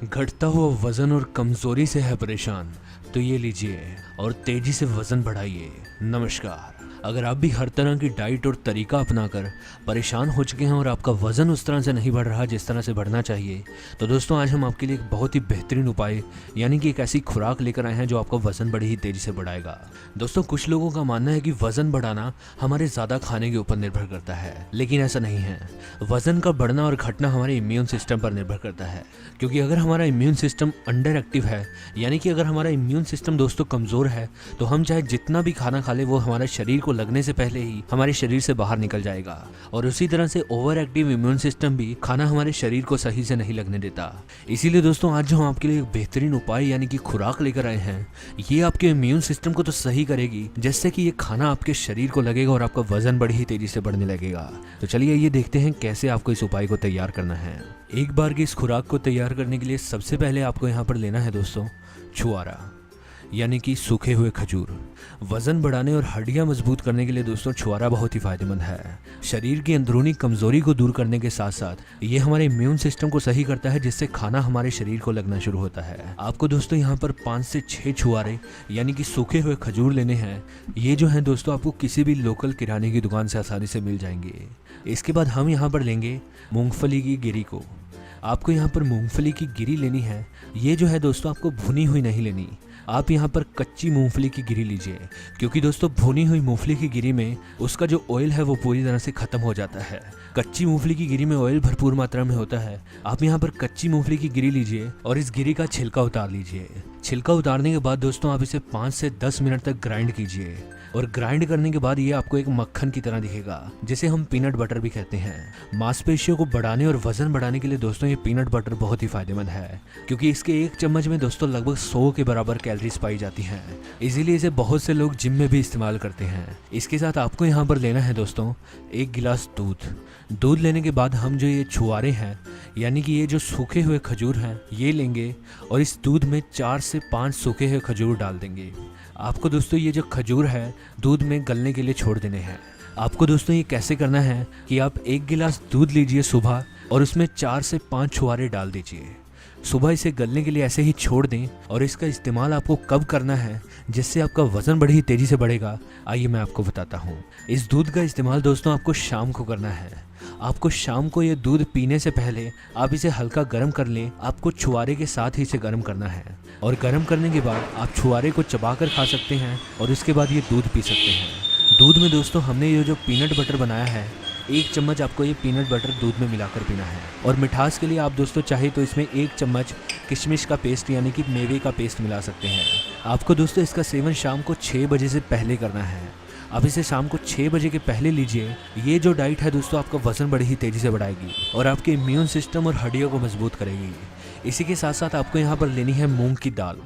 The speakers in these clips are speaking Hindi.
घटता हुआ वजन और कमजोरी से है परेशान तो ये लीजिए और तेजी से वजन बढ़ाइए। नमस्कार। अगर आप भी हर तरह की डाइट और तरीका अपनाकर परेशान हो चुके हैं और आपका वजन उस तरह से नहीं बढ़ रहा जिस तरह से बढ़ना चाहिए, तो दोस्तों आज हम आपके लिए एक बहुत ही बेहतरीन उपाय यानी कि एक ऐसी खुराक लेकर आए हैं जो आपका वजन बड़ी ही तेजी से बढ़ाएगा। दोस्तों कुछ लोगों का मानना है कि वजन बढ़ाना हमारे ज़्यादा खाने के ऊपर निर्भर करता है, लेकिन ऐसा नहीं है। वजन का बढ़ना और घटना हमारे इम्यून सिस्टम पर निर्भर करता है, क्योंकि अगर हमारा इम्यून सिस्टम अंडर एक्टिव है यानी कि अगर हमारा इम्यून सिस्टम दोस्तों कमज़ोर है तो हम चाहे जितना भी खाना खा ले वो हमारे शरीर को लगने से पहले ही हमारे शरीर से बाहर निकल जाएगा। और उसी तरह से ओवर एक्टिव इम्यून सिस्टम भी खाना हमारे शरीर को सही से नहीं लगने देता। इसीलिए दोस्तों आज जो हम आपके लिए एक बेहतरीन उपाय यानी कि खुराक लेकर आए हैं, ये आपके इम्यून सिस्टम को तो सही करेगी जिससे कि ये खाना आपके शरीर को लगेगा और आपका वजन बड़ी ही तेजी से बढ़ने लगेगा। तो चलिए ये देखते हैं कैसे आपको इस उपाय को तैयार करना है। एक बार की इस खुराक को तैयार करने के लिए सबसे पहले आपको यहाँ पर लेना है दोस्तों छुआरा यानी कि सूखे हुए खजूर। वजन बढ़ाने और हड्डियां मजबूत करने के लिए दोस्तों छुआरा बहुत ही फायदेमंद है। शरीर की अंदरूनी कमजोरी को दूर करने के साथ साथ ये हमारे इम्यून सिस्टम को सही करता है जिससे खाना हमारे शरीर को लगना शुरू होता है। आपको दोस्तों यहाँ पर 5 से 6 छुआरे यानी कि सूखे हुए खजूर लेने हैं। ये जो है दोस्तों आपको किसी भी लोकल किराने की दुकान से आसानी से मिल जाएंगे। इसके बाद हम यहाँ पर लेंगे मूंगफली की गिरी को। आपको यहाँ पर मूंगफली की गिरी लेनी है। ये जो है दोस्तों आपको भुनी हुई नहीं लेनी, आप यहाँ पर कच्ची मूंगफली की गिरी लीजिए, क्योंकि दोस्तों भुनी हुई मूंगफली की गिरी में उसका जो ऑयल है वो पूरी तरह से खत्म हो जाता है। कच्ची मूंगफली की गिरी में ऑयल भरपूर मात्रा में होता है। आप यहाँ पर कच्ची मूंगफली की गिरी लीजिए और इस गिरी का छिलका उतार लीजिए। छिलका उतारने के बाद दोस्तों आप इसे 5 से 10 मिनट तक ग्राइंड कीजिए और ग्राइंड करने के बाद ये आपको एक मक्खन की तरह दिखेगा जिसे हम पीनट बटर भी कहते हैं। मांसपेशियों को बढ़ाने और वजन बढ़ाने के लिए दोस्तों ये पीनट बटर बहुत ही फायदेमंद है, क्योंकि इसके एक चम्मच में दोस्तों लगभग 100 के बराबर कैलोरीज पाई जाती हैं। इसीलिए इसे बहुत से लोग जिम में भी इस्तेमाल करते हैं। इसके साथ आपको यहाँ पर लेना है दोस्तों 1 गिलास दूध लेने के बाद हम जो ये छुआरे हैं यानी कि ये जो सूखे हुए खजूर हैं ये लेंगे और इस दूध में 4 से 5 सूखे हुए खजूर डाल देंगे। आपको दोस्तों ये जो खजूर है दूध में गलने के लिए छोड़ देने हैं। आपको दोस्तों ये कैसे करना है कि आप 1 गिलास दूध लीजिए सुबह और उसमें 4 से 5 छुआरे डाल दीजिए। सुबह इसे गलने के लिए ऐसे ही छोड़ दें और इसका इस्तेमाल आपको कब करना है जिससे आपका वजन बड़ी ही तेजी से बढ़ेगा, आइए मैं आपको बताता हूँ। इस दूध का इस्तेमाल दोस्तों आपको शाम को करना है। आपको शाम को ये दूध पीने से पहले आप इसे हल्का गर्म कर लें। आपको छुआरे के साथ ही इसे गर्म करना है और गर्म करने के बाद आप छुआरे को चबाकर खा सकते हैं और उसके बाद ये दूध पी सकते हैं। दूध में दोस्तों हमने ये जो पीनट बटर बनाया है 1 चम्मच आपको ये पीनट बटर दूध में मिलाकर पीना है। और मिठास के लिए आप दोस्तों चाहे तो इसमें 1 चम्मच किशमिश का पेस्ट यानी कि मेवे का पेस्ट मिला सकते हैं। आपको दोस्तों इसका सेवन शाम को 6 बजे से पहले करना है। आप इसे शाम को 6 बजे के पहले लीजिए। ये जो डाइट है दोस्तों आपका वजन बड़ी ही तेज़ी से बढ़ाएगी और आपके इम्यून सिस्टम और हड्डियों को मजबूत करेगी। इसी के साथ साथ आपको यहाँ पर लेनी है मूंग की दाल।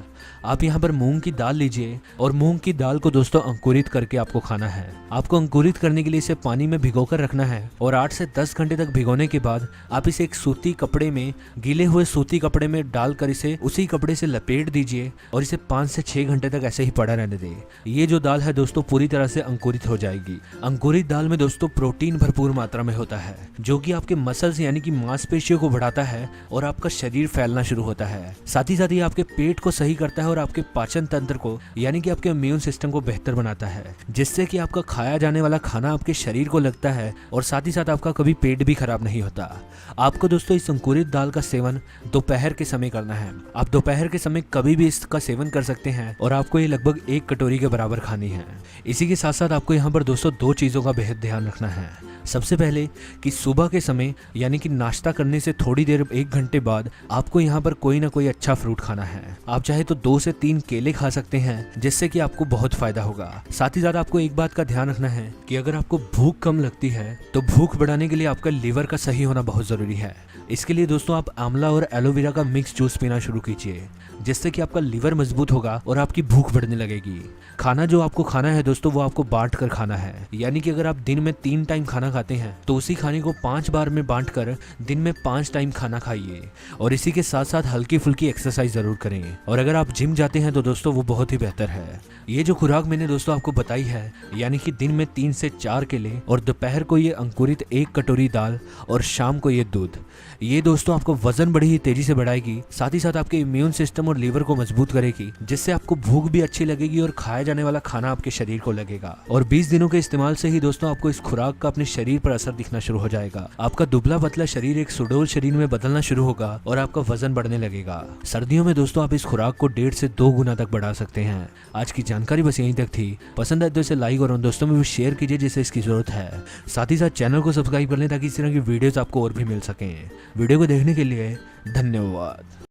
आप यहाँ पर मूंग की दाल लीजिए और मूंग की दाल को दोस्तों अंकुरित करके आपको खाना है। आपको अंकुरित करने के लिए इसे पानी में भिगोकर रखना है और 8 से 10 घंटे तक भिगोने के बाद आप इसे एक सूती कपड़े में, गीले हुए सूती कपड़े में डालकर इसे उसी कपड़े से लपेट दीजिए और इसे 5 से 6 घंटे तक ऐसे ही पड़ा रहने दें। ये जो दाल है दोस्तों पूरी तरह से अंकुरित हो जाएगी। अंकुरित दाल में दोस्तों प्रोटीन भरपूर मात्रा में होता है जो कि आपके मसल्स यानी कि मांसपेशियों को बढ़ाता है और आपका शरीर फैलना शुरू होता है। साथ ही साथ ये आपके पेट को सही करता है और आपके पाचन तंत्र को यानी कि आपके इम्यून सिस्टम को बेहतर बनाता है, जिससे कि आपका खाया जाने वाला खाना आपके शरीर को लगता है और साथ ही साथ आपका कभी पेट भी खराब नहीं होता। आपको दोस्तों इस अंकुरित दाल का सेवन दोपहर के समय करना है। आप दोपहर के समय कभी भी इसका सेवन कर सकते हैं और आपको ये लगभग 1 कटोरी के बराबर खानी है। इसी के साथ साथ आपको यहाँ पर दोस्तों 2 चीज़ों का बेहद ध्यान रखना है। सबसे पहले कि सुबह के समय यानी कि नाश्ता करने से थोड़ी देर 1 घंटे बाद आपको यहाँ पर कोई ना कोई अच्छा फ्रूट खाना है। आप चाहे तो 2 से 3 केले खा सकते हैं जिससे कि आपको बहुत फायदा होगा। साथ ही साथ आपको एक बात का ध्यान रखना है कि अगर आपको भूख कम लगती है तो भूख बढ़ाने के लिए आपका लीवर का सही होना बहुत जरूरी है। इसके लिए दोस्तों आप आंवला और एलोवेरा का मिक्स जूस पीना शुरू कीजिए, जिससे कि आपका लीवर मजबूत होगा और आपकी भूख बढ़ने लगेगी। खाना जो आपको खाना है दोस्तों वो आपको बांट कर खाना है, यानी कि अगर आप दिन में 3 टाइम खाना खाते हैं तो उसी खाने को 5 बार में बांट कर दिन में 5 टाइम खाना खाइए। और इसी के साथ साथ हल्की फुल्की एक्सरसाइज जरूर करें। और अगर आप जिम जाते हैं तो दोस्तों वो बहुत ही बेहतर है। ये जो खुराक मैंने दोस्तों आपको बताई है यानी कि दिन में 3 से 4 केले और दोपहर को ये अंकुरित 1 कटोरी दाल और शाम को ये दूध, ये दोस्तों आपको वजन बड़ी ही तेजी से बढ़ाएगी, साथ ही साथ आपके इम्यून सिस्टम और लीवर को मजबूत करेगी, जिससे आपको भूख भी अच्छी लगेगी और खाया जाने वाला खाना आपके शरीर को लगेगा। और 20 दिनों के इस्तेमाल से ही दोस्तों आपको इस खुराक का अपने शरीर पर असर दिखना शुरू हो जाएगा। आपका दुबला पतला शरीर एक सुडौल शरीर में बदलना शुरू होगा और आपका वजन बढ़ने लगेगा। सर्दियों में दोस्तों आप इस खुराक को 1.5 से 2 गुना तक बढ़ा सकते हैं। आज की जानकारी बस यहीं तक थी। पसंद आए तो इसे लाइक और उन दोस्तों में भी शेयर कीजिए जिसे इसकी जरूरत है। साथ ही साथ चैनल को सब्सक्राइब कर लें ताकि इस तरह की वीडियोस आपको और भी मिल सकें। वीडियो को देखने के लिए धन्यवाद।